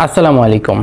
আসসালামু আলাইকুম।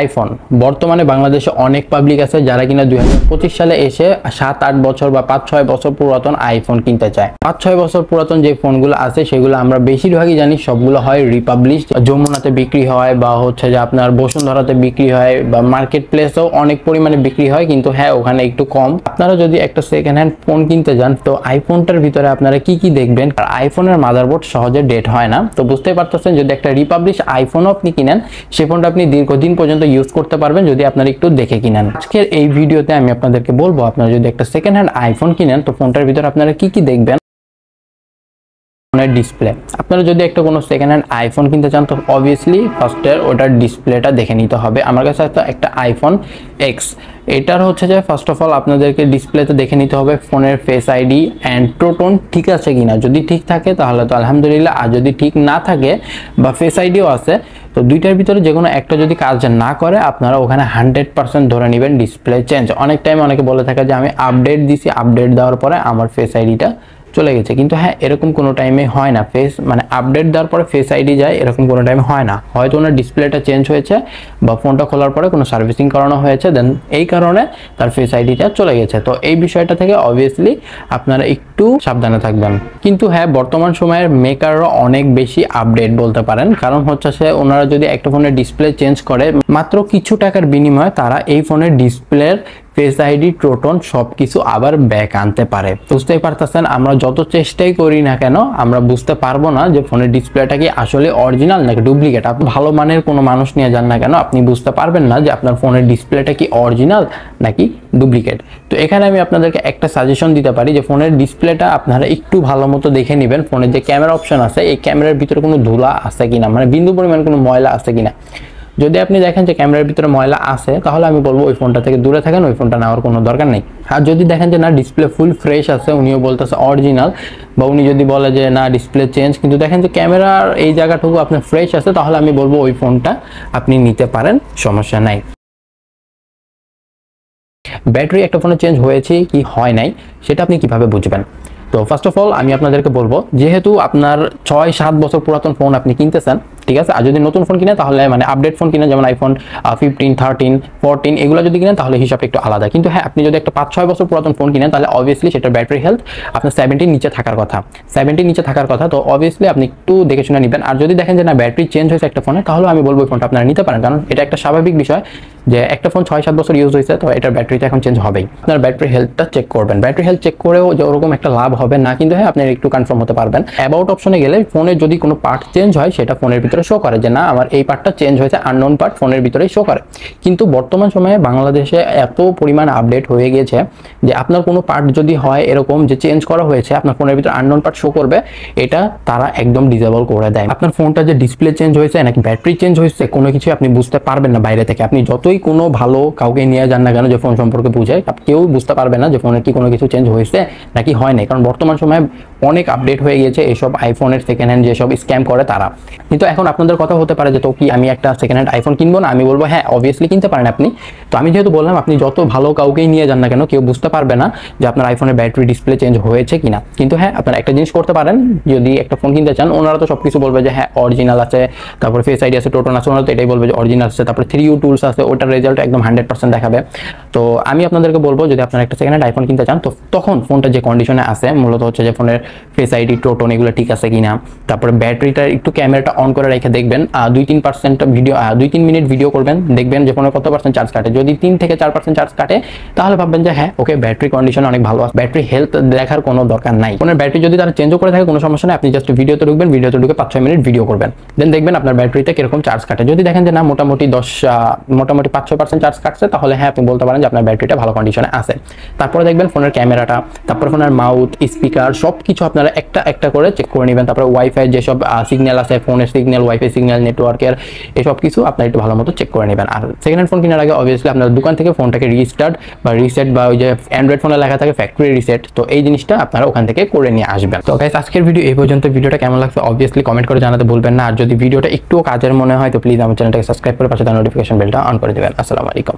আইফোন বর্তমানে বাংলাদেশে অনেক পাবলিক আছে যারা কিনা 2025 সালে এসে 7-8 বছর বা 5-6 বছর পুরাতন আইফোন কিনতে চায়। 5-6 বছর পুরাতন যে ফোনগুলো আছে সেগুলো আমরা বেশিরভাগই জানি সবগুলো হয় রিপাবলিশ, যমুনাতে বিক্রি হয় বা হচ্ছে যে আপনার বসুন্ধরাতে বিক্রি হয় বা মার্কেট প্লেসেও অনেক পরিমাণে বিক্রি হয়, কিন্তু হ্যাঁ ওখানে একটু কম। আপনারা যদি একটা সেকেন্ড হ্যান্ড ফোন কিনতে যান তো আইফোনটার ভিতরে আপনারা কি কি দেখবেন? আর আইফোনের মাদারবোর্ড সহজে ডেট হয় না, তো বুঝতেই পারতেছেন যদি একটা রিপাবলিশ আইফোনও আপনি কিনেন সেই ফোনটা আপনি দীর্ঘদিন পর্যন্ত ইউজ করতে পারবেন যদি আপনারা একটু দেখে কিনেন। আজকের এই ভিডিওতে আমি আপনাদেরকে বলবো আপনারা যদি একটা সেকেন্ড হ্যান্ড আইফোন কিনেন তো ফোনটার ভিতরে আপনারা কি কি দেখবেন। ফোনের ডিসপ্লে, আপনারা যদি একটা কোনো সেকেন্ড হ্যান্ড আইফোন কিনতে চান তো অবভিয়াসলি ফার্স্টে ওটার ডিসপ্লেটা দেখে নিতে হবে। আমার কাছে একটা আইফোন এক্স, এটার হচ্ছে যে ফার্স্ট অফ অল আপনাদেরকে ডিসপ্লেতে দেখে নিতে হবে ফোনের ফেস আইডি অ্যান্ড টোন ঠিক আছে কিনা। যদি ঠিক থাকে তাহলে তো আলহামদুলিল্লাহ, আর যদি ঠিক না থাকে বা ফেস আইডিও আছে তো দুইটার ভিতরে যে কোনো একটা যদি কাজ না করে আপনারা ওখানে 100% ধরে নেবেন ডিসপ্লে চেঞ্জ। অনেক টাইম অনেকে বলে থাকে যে আমি আপডেট দিছি, আপডেট দেওয়ার পরে আমার ফেস আইডিটা চলে গেছে, কিন্তু হ্যাঁ এরকম কোনো টাইমে হয় না। মানে আপডেট দেওয়ার পরে ফেস আইডি যায় এরকম কোনো টাইমে হয় না। হয়তো ওনার ডিসপ্লেটা চেঞ্জ হয়েছে বা ফোনটা খোলার পরে কোনো সার্ভিসিং করানো হয়েছে, দেন এই কারণে তার ফেস আইডিটা চলে গেছে। তো এই বিষয়টা থেকে অবভিয়াসলি আপনারা একটু সাবধানে থাকবেন। কিন্তু হ্যাঁ বর্তমান সময়ের মেকাররা অনেক বেশি আপডেট বলতে পারেন, কারণ হচ্ছে সে ওনারা যদি একটা ফোনের ডিসপ্লে চেঞ্জ করে মাত্র কিছু টাকার বিনিময়ে তারা এই ফোনের ডিসপ্লের ফেস আইডি টোন সবকিছু আবার ব্যাক আনতে পারে। বুঝতেই পারতেছেন আমরা যত চেষ্টাই করি না কেন আমরা বুঝতে পারবো না যে ফোনের ডিসপ্লেটা কি আসলে অরিজিনাল নাকি ডুপ্লিকেট। আপনি ভালো মানের কোনো মানুষ নিয়ে যান না কেন আপনি বুঝতে পারবেন না যে আপনার ফোনের ডিসপ্লেটা কি অরিজিনাল নাকি ডুপ্লিকেট। তো এখানে আমি আপনাদেরকে একটা সাজেশন দিতে পারি যে ফোনের ডিসপ্লেটা আপনারা একটু ভালো মতো দেখে নেবেন। ফোনের যে ক্যামেরা অপশন আছে এই ক্যামেরার ভিতরে কোনো ধুলা আছে কিনা, মানে বিন্দু পরিমাণ কোনো ময়লা আছে কিনা। যদি আপনি দেখেন যে ক্যামেরার ভিতরে ময়লা আছে তাহলে আমি বলবো ওই ফোনটা থেকে দূরে থাকেন, ওই ফোনটা নেওয়ার কোনো দরকার নেই। আর যদি দেখেন যে না ডিসপ্লে ফুল ফ্রেশ আছে, উনিও বলতেছে অরিজিনাল, বা উনি যদি বলে যে না ডিসপ্লে চেঞ্জ কিন্তু দেখেন যে ক্যামেরার এই জায়গাটুকু আপনার ফ্রেশ আছে তাহলে আমি বলবো ওই ফোনটা আপনি নিতে পারেন, সমস্যা নাই। ব্যাটারি একটা ফোনে চেঞ্জ হয়েছে কি হয় নাই সেটা আপনি কিভাবে বুঝবেন? তো ফার্স্ট অফ অল আমি আপনাদেরকে বলবো যেহেতু আপনার 6-7 বছর পুরাতন ফোন আপনি কিনতেছেন, ঠিক আছে, আর যদি নতুন ফোন কিনেন তাহলে মানে আপডেট ফোন কিনেন যেমন আইফোন 15, 13, 14 এগুলো যদি কিনেন তাহলে হিসাবটা একটু আলাদা। কিন্তু হ্যাঁ আপনি যদি একটা 5-6 বছর পুরাতন ফোন কিনেন তাহলে অবভিয়াসলি সেটার ব্যাটারি হেলথ আপনার 70 নিচে থাকার কথা, 70 নিচে থাকার কথা। তো অবভিয়াসলি আপনি একটু দেখে শুনে নেবেন। আর যদি দেখেন যে না ব্যাটারি চেঞ্জ হয়েছে একটা ফোনে তাহলে আমি বলবো ওই ফোনটা আপনারা নিতে পারেন, কারণ এটা একটা স্বাভাবিক বিষয় যে একটা ফোন 6-7 বছর ইউজ হয়েছে তো এটার ব্যাটারিটা এখন চেঞ্জ হবেই। আপনার ব্যাটারি হেলথটা চেক করবেন, ব্যাটারি হেলথ চেক করেও যে ওরকম একটা লাভ হবে না, কিন্তু হ্যাঁ আপনি একটু কনফার্ম হতে পারবেন। অ্যাবাউট অপশনে গেলে ফোনের যদি কোনো পার্ট চেঞ্জ হয় সেটা ফোনের ভিতরে শো করে যে না আমার এই পার্টটা চেঞ্জ হয়েছে, আননোন পার্ট ফোনের ভিতরেই শো করে। কিন্তু বর্তমান সময়ে বাংলাদেশে এত পরিমাণ আপডেট হয়ে গেছে যে আপনার কোনো পার্ট যদি হয় এরকম যে চেঞ্জ করা হয়েছে আপনার ফোনের ভিতরে আননোন পার্ট শো করবে, এটা তারা একদম ডিসেবল করে দেয়। আপনার ফোনটা যে ডিসপ্লে চেঞ্জ হয়েছে নাকি ব্যাটারি চেঞ্জ হয়েছে কোনো কিছু আপনি বুঝতে পারবেন না বাইরে থেকে। আপনি যতই কোনো ভালো কাউকে নিয়ে যান না কেন যে ফোন সম্পর্কে বুঝে, কেউ বুঝতে পারবে না যে ফোনের কি কোনো কিছু চেঞ্জ হয়েছে নাকি হয় নাই, কারণ বর্তমান সময়ে অনেক আপডেট হয়ে গেছে এসব আইফোনের সেকেন্ড হ্যান্ড যেসব স্ক্যাম করে তারা। কিন্তু এখন আপনাদের কথা হতে পারে যে তো কি আমি একটা সেকেন্ড হ্যান্ড আইফোন কিনবো না? আমি বলবো হ্যাঁ অবভিয়াসলি কিনতে পারেন আপনি। তো আমি যেহেতু বললাম আপনি যত ভালো কাউকেই নিয়ে যান না কেন কেউ বুঝতে পারবে না যে আপনার আইফোনের ব্যাটারি ডিসপ্লে চেঞ্জ হয়েছে কিনা। কিন্তু হ্যাঁ আপনারা একটা জিনিস করতে পারেন, যদি একটা ফোন কিনতে চান ওনারা তো সবকিছু বলবে যে হ্যাঁ অরিজিনাল আছে, তারপরে ফেস আইডি আছে, টোন আছে, ওনারা তো এটাই বলবে যে অরিজিনাল আছে, তারপরে 3U টুলস আছে, ওটার রেজাল্ট একদম 100% দেখাবে। তো আমি আপনাদেরকে বলবো যদি আপনারা একটা সেকেন্ড হ্যান্ড আইফোন কিনতে চান তো তখন ফোনটা যে কন্ডিশনে আছে মূলত হচ্ছে যে ফোনের ফেস আইডি টোন এগুলো ঠিক আছে কিনা, তারপরে ব্যাটারিটা একটু ক্যামেরাটা অন করে রেখে দেখবেন 2-3% ভিডিও 2-3 মিনিট ভিডিও করবেন, দেখবেন যে ফোনের কত পার্সেন্ট চার্জ কাটে। যদি 3-4% চার্জ কাটে তাহলে ভাববেন যে হ্যাঁ ওকে ব্যাটারি কন্ডিশন অনেক ভালো আছে, ব্যাটারি হেলথ দেখার কোনো দরকার নাই। ফোনের ব্যাটারি যদি তারা চেঞ্জও করে থাকে কোনো সমস্যা নেই, আপনি জাস্ট ভিডিওতে ঢুকবেন, ভিডিওতে ঢুকে 5-6 মিনিট ভিডিও করবেন, দেন দেখবেন আপনার ব্যাটারিতে কিরকম চার্জ কাটে। যদি দেখেন যে না মোটামুটি 5-6% চার্জ কাটছে তাহলে হ্যাঁ আপনি বলতে পারেন যে আপনার ব্যাটারিটা ভালো কন্ডিশনে আছে। তারপরে দেখবেন ফোনের ক্যামেরাটা, তারপরে ফোনের মাউথ, স্পিকার সবকিছু আপনারা একটা করে চেক করে নেবেন। তারপরে ওয়াইফাই যেসব সিগন্যাল আছে, ফোনের সিগন্যাল, ওয়াইফাই সিগন্যাল, নেটওয়ার্কের এসব কিছু আপনারা একটু ভালো মতো চেক করে নেবেন। আর সেকেন্ড হ্যান্ড ফোন কেনার আগে অবভিয়াসলি আপনার দোকান থেকে ফোনটাকে রিস্টার্ট বা রিসেট বা ওই যে অ্যান্ড্রয়েড ফোনে লেখা থাকে ফ্যাক্টরি রিসেট, তো এই জিনিসটা আপনারা ওখান থেকে করে নিয়ে আসবেন। তো গাইস আজকের ভিডিও এই পর্যন্ত। ভিডিওটা কেমন লাগছে অবভিয়াসলি কমেন্ট করে জানাতে ভুলবেন না। আর যদি ভিডিওটা একটু কাজের মনে হয় তো প্লিজ আমার চ্যানেলটাকে সাবস্ক্রাইব করে পাশে থাকা নোটিফিকেশন বেলটা অন করে দেবেন। আসসালামু আলাইকুম।